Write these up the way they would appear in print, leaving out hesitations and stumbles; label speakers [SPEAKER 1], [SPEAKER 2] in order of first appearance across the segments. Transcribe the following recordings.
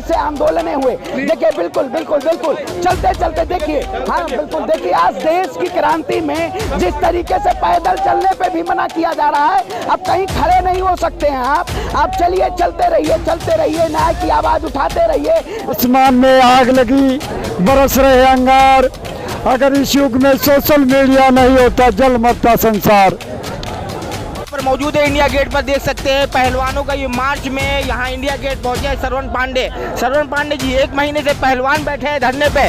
[SPEAKER 1] ऐसे आंदोलन हुए। देखिए बिल्कुल बिल्कुल बिल्कुल चलते चलते देखिए, हाँ बिल्कुल देखिए, आज देश की क्रांति में जिस तरीके से पैदल चलने पे भी मना किया जा रहा है, अब कहीं खड़े नहीं हो सकते हैं आप चलिए, चलते रहिए, न्याय की आवाज उठाते रहिए।
[SPEAKER 2] आसमान में आग लगी, बरस रहे अंगार, अगर इस युग में सोशल मीडिया नहीं होता जल मरता संसार।
[SPEAKER 3] पर मौजूद है इंडिया गेट पर, देख सकते हैं पहलवानों का ये मार्च में यहाँ इंडिया गेट पहुंचे हैं श्रवण पांडे जी 1 महीने से पहलवान बैठे हैं धरने पे,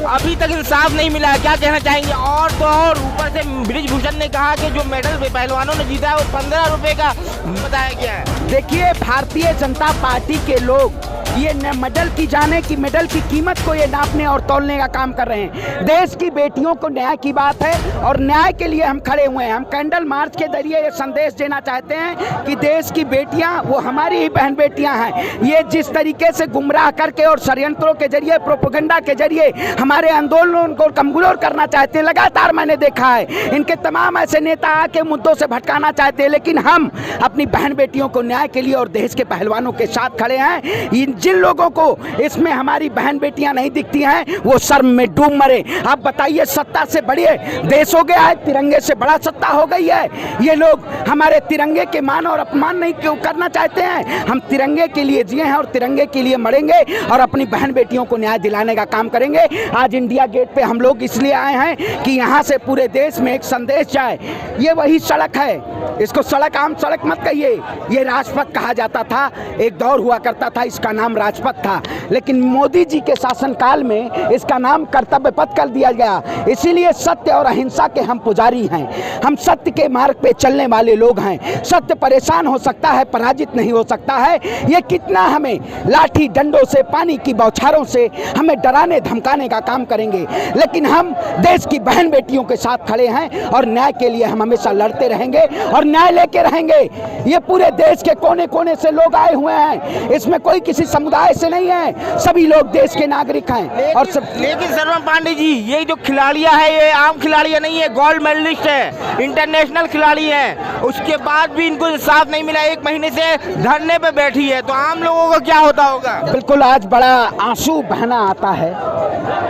[SPEAKER 3] अभी तक इंसाफ नहीं मिला है, क्या कहना चाहेंगे? और तो और ऊपर से बृजभूषण ने कहा कि जो मेडल पहलवानों ने जीता है वो 15 रुपए का बताया गया है।
[SPEAKER 1] देखिए भारतीय जनता पार्टी के लोग ये मेडल की कीमत को ये नापने और तौलने का काम कर रहे हैं। देश की बेटियों को न्याय की बात है और न्याय के लिए हम खड़े हुए हैं। हम कैंडल मार्च के जरिए ये संदेश देना चाहते हैं कि देश की बेटियां वो हमारी ही बहन बेटियां हैं। ये जिस तरीके से गुमराह करके और षड्यंत्रों के जरिए, प्रोपेगेंडा के जरिए हमारे आंदोलन को कमजोर करना चाहते हैं, लगातार मैंने देखा है इनके तमाम ऐसे नेता आके मुद्दों से भटकाना चाहते हैं, लेकिन हम अपनी बहन बेटियों को न्याय के लिए और देश के पहलवानों के साथ खड़े हैं। जिन लोगों को इसमें हमारी बहन बेटियां नहीं दिखती हैं वो शर्म में डूब मरे। आप बताइए, सत्ता से बड़े देश हो गया है, तिरंगे से बड़ा सत्ता हो गई है। ये लोग हमारे तिरंगे के मान और अपमान नहीं क्यों करना चाहते हैं? हम तिरंगे के लिए जिए हैं और तिरंगे के लिए मरेंगे और अपनी बहन बेटियों को न्याय दिलाने का काम करेंगे। आज इंडिया गेट पे हम लोग इसलिए आए हैं कि यहाँ से पूरे देश में एक संदेश जाए। ये वही सड़क है, इसको सड़क आम सड़क मत कहिए, ये राजपथ कहा जाता था, एक दौर हुआ करता था, इसका नाम राजपथ था, लेकिन मोदी जी के शासनकाल में इसका नाम कर्तव्य पथ कर दिया गया। इसीलिए सत्य और अहिंसा के हम पुजारी हैं, हम सत्य के मार्ग पे चलने वाले लोग हैं। सत्य परेशान हो सकता है, पराजित नहीं हो सकता है। ये कितना हमें लाठी डंडों से, पानी की बौछारों से हमें डराने धमकाने का काम करेंगे, लेकिन हम देश की बहन बेटियों के साथ खड़े हैं और न्याय के लिए हम हमेशा लड़ते रहेंगे और न्याय लेके रहेंगे। ये पूरे देश के कोने कोने से लोग आए हुए हैं, इसमें कोई किसी समुदाय से नहीं है, सभी लोग देश के नागरिक हैं। और
[SPEAKER 3] लेकिन श्रवण पांडे जी, ये जो खिलाड़ियां हैं ये आम खिलाड़ियां नहीं है, गोल्ड मेडलिस्ट है, इंटरनेशनल खिलाड़ी है, उसके बाद भी इनको इंसाफ नहीं मिला, 1 महीने से धरने पे बैठी है, तो आम लोगों को क्या होता होगा?
[SPEAKER 1] बिल्कुल, आज बड़ा आंसू बहना आता है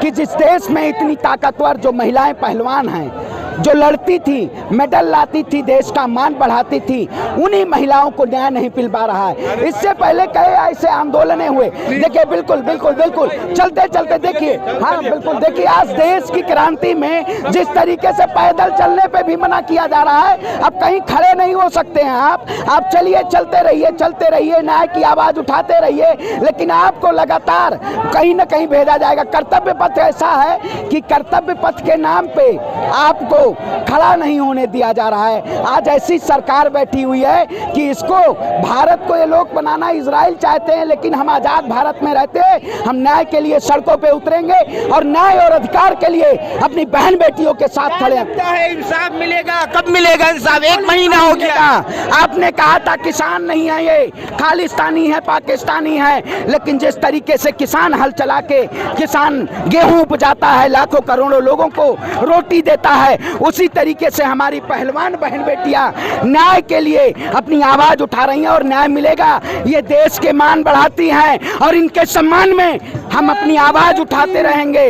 [SPEAKER 1] कि जिस देश में इतनी ताकतवर जो महिलाएं पहलवान हैं, जो लड़ती थी, मेडल लाती थी, देश का मान बढ़ाती थी, उन्हीं महिलाओं को न्याय नहीं मिल पा रहा है। इससे पहले कई ऐसे आंदोलन हुए। देखिए बिल्कुल बिल्कुल बिल्कुल चलते चलते देखिए, हाँ बिल्कुल देखिए, आज देश की क्रांति में जिस तरीके से पैदल चलने पे भी मना किया जा रहा है, अब कहीं खड़े नहीं हो सकते हैं आप चलिए, चलते रहिए, न्याय की आवाज उठाते रहिए, लेकिन आपको लगातार कहीं ना कहीं भेजा जाएगा। कर्तव्य पथ ऐसा है कि कर्तव्य पथ के नाम पे आपको खड़ा नहीं होने दिया जा रहा है। आज ऐसी सरकार बैठी हुई है कि इसको, भारत को ये लोग बनाना इजराइल चाहते हैं, लेकिन हम आजाद भारत में रहते हैं। हम न्याय के लिए सड़कों पे उतरेंगे और न्याय और अधिकार के लिए अपनी बहन बेटियों के साथ खड़े हैं।
[SPEAKER 3] इंसाफ मिलेगा? कब मिलेगा इंसाफ? 1 महीना हो गया।
[SPEAKER 1] आपने कहा था किसान नहीं है, ये खालिस्तानी है, पाकिस्तानी है, लेकिन जिस तरीके से किसान हल चला के किसान गेहूं उपजाता है, लाखों करोड़ों लोगों को रोटी देता है, उसी तरीके से हमारी पहलवान बहन बेटियां न्याय के लिए अपनी आवाज उठा रही हैं और न्याय मिलेगा। ये देश के मान बढ़ाती हैं और इनके सम्मान में हम अपनी आवाज उठाते रहेंगे।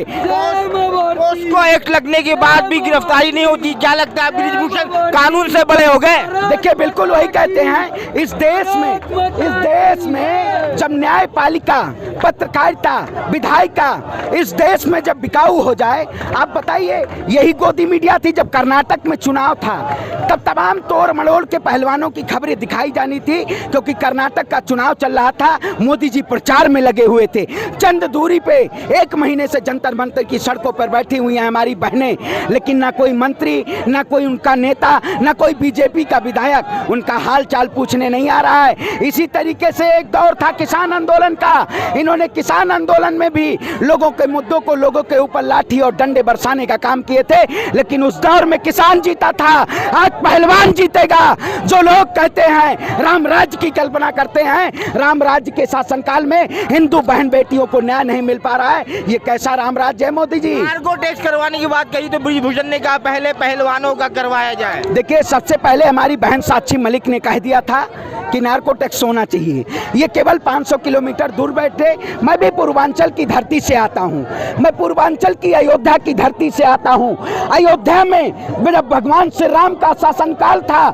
[SPEAKER 3] उसको एक्ट लगने के बाद भी गिरफ्तारी नहीं होती, क्या लगता है बृजभूषण कानून से बड़े हो गए?
[SPEAKER 1] देखिए बिल्कुल वही कहते हैं, इस देश में जब न्यायपालिका, पत्रकारिता, विधायिका इस देश में जब बिकाऊ हो जाए, आप बताइए, यही गोदी मीडिया थी जब कर्नाटक में चुनाव था, तब तमाम तोड़ मड़ोड़ के पहलवानों की खबरें दिखाई जानी थी, क्योंकि कर्नाटक का चुनाव चल रहा था, मोदी जी प्रचार में लगे हुए थे। चंद दूरी पे 1 महीने से जंतर मंतर की सड़कों पर बैठी हुई हैं हमारी बहनें, लेकिन ना कोई मंत्री, ना कोई उनका नेता, ना कोई बीजेपी का विधायक उनका हाल चाल पूछने नहीं आ रहा है। इसी तरीके से एक दौर था किसान आंदोलन का, इन्होंने किसान आंदोलन में भी लोगों के मुद्दों को, लोगों के ऊपर लाठी और डंडे बरसाने का काम किए थे, लेकिन उस दौर में किसान जीता था। आज पहलवान जीतेगा। जो लोग कहते हैं राम राज्य की कल्पना करते हैं, राम राज्य के शासनकाल में हिंदू बहन बेटियों को न्याय नहीं मिल पा रहा है, ये कैसा राम राज्य है मोदी जी?
[SPEAKER 3] कार्गो टैक्स करवाने की बात कही तो बृजभूषण ने कहा पहले पहलवानों का करवाया जाए।
[SPEAKER 1] देखिए, सबसे पहले हमारी बहन साक्षी मलिक ने कह दिया था कि नार्को टैक्स होना चाहिए। ये केवल 500 किलोमीटर दूर बैठे। मैं भी पूर्वांचल की धरती से आता हूँ, मैं पूर्वांचल की अयोध्या की धरती से आता हूँ। अयोध्या में जब भगवान श्री राम का शासनकाल था,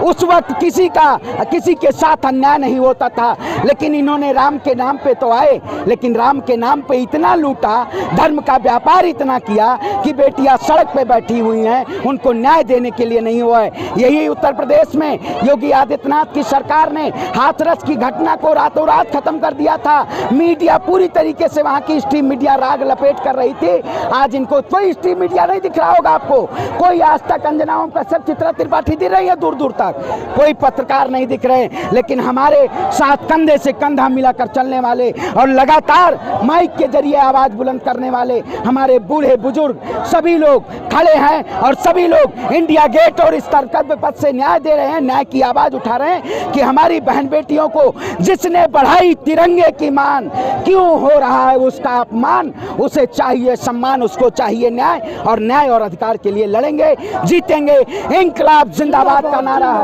[SPEAKER 1] उस वक्त किसी के साथ अन्याय नहीं होता था, लेकिन इन्होंने राम के नाम पे तो आए, लेकिन राम के नाम पे इतना लूटा, धर्म का व्यापार इतना किया कि बेटियां सड़क पे बैठी हुई हैं, उनको न्याय देने के लिए नहीं हुआ है। यही उत्तर प्रदेश में योगी आदित्यनाथ की सरकार ने हाथरस की घटना को रातों रात खत्म कर दिया था। मीडिया पूरी तरीके से वहां की स्ट्रीम मीडिया राग लपेट कर रही थी। आज इनको कोई स्ट्रीम मीडिया नहीं दिख रहा होगा आपको, कोई आज तक अंजना ओम कश्यप, चित्रा त्रिपाठी दिख रही है दूर दूर तक, कोई पत्रकार नहीं दिख रहे। लेकिन हमारे साथ कंधे से कंधा मिलाकर चलने वाले और लगातार माइक के जरिए आवाज बुलंद करने वाले हमारे बूढ़े बुजुर्ग सभी लोग खड़े हैं और सभी लोग इंडिया गेट और इस कर्तव्य पथ से न्याय दे रहे हैं, न्याय की आवाज उठा रहे हैं कि हमारी बहन बेटियों को जिसने बढ़ाई तिरंगे की मान, क्यों हो रहा है उसका अपमान, उसे चाहिए सम्मान, उसको चाहिए न्याय, और न्याय और अधिकार के लिए लड़ेंगे, जीतेंगे। इंकलाब जिंदाबाद का नारा है।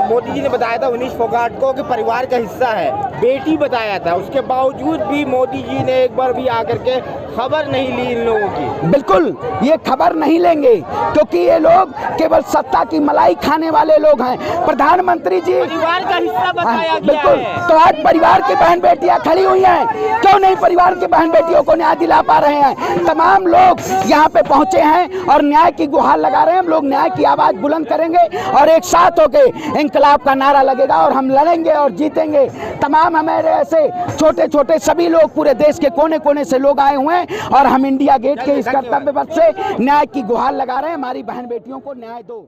[SPEAKER 3] मोदी जी ने बताया था उनीश फोगाट को कि परिवार का हिस्सा है, बेटी बताया था, उसके बावजूद भी मोदी जी ने एक बार भी आकर के खबर नहीं ली इन लोगों की।
[SPEAKER 1] बिल्कुल ये खबर नहीं लेंगे, क्योंकि ये लोग केवल सत्ता की मलाई खाने वाले लोग हैं। प्रधानमंत्री जी
[SPEAKER 3] परिवार का हिस्सा बताया गया
[SPEAKER 1] बिल्कुल
[SPEAKER 3] है।
[SPEAKER 1] तो आज परिवार की बहन बेटियां खड़ी हुई हैं, क्यों नहीं परिवार की बहन बेटियों को न्याय दिला पा रहे हैं? तमाम लोग यहाँ पे पहुंचे हैं और न्याय की गुहार लगा रहे हैं। हम लोग न्याय की आवाज बुलंद करेंगे और एक साथ होके इंकलाब का नारा लगेगा और हम लड़ेंगे और जीतेंगे। तमाम हमारे ऐसे छोटे छोटे सभी लोग पूरे देश के कोने कोने से लोग आए हुए हैं और हम इंडिया गेट के इस कर्तव्य पथ से न्याय की गुहार लगा रहे हैं। हमारी बहन बेटियों को न्याय दो।